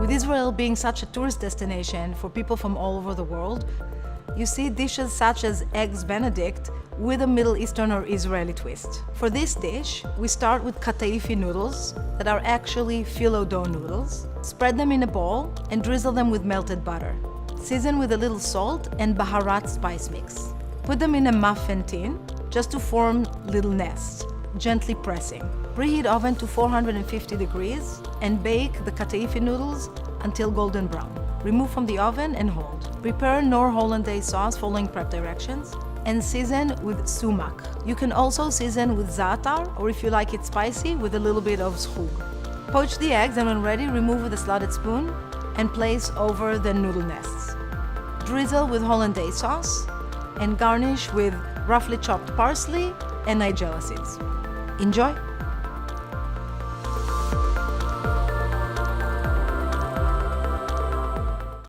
With Israel being such a tourist destination for people from all over the world, you see dishes such as Eggs Benedict with a Middle Eastern or Israeli twist. For this dish, we start with kataifi noodles that are actually phyllo dough noodles. Spread them in a bowl and drizzle them with melted butter. Season with a little salt and baharat spice mix. Put them in a muffin tin just to form little nests, gently pressing. Preheat oven to 450 degrees and bake the kataifi noodles until golden brown. Remove from the oven and hold. Prepare Knorr Hollandaise Sauce following prep directions and season with sumac. You can also season with za'atar, or if you like it spicy, with a little bit of zhug. Poach the eggs and when ready, remove with a slotted spoon and place over the noodle nests. Drizzle with Hollandaise sauce and garnish with roughly chopped parsley and nigella seeds. Enjoy!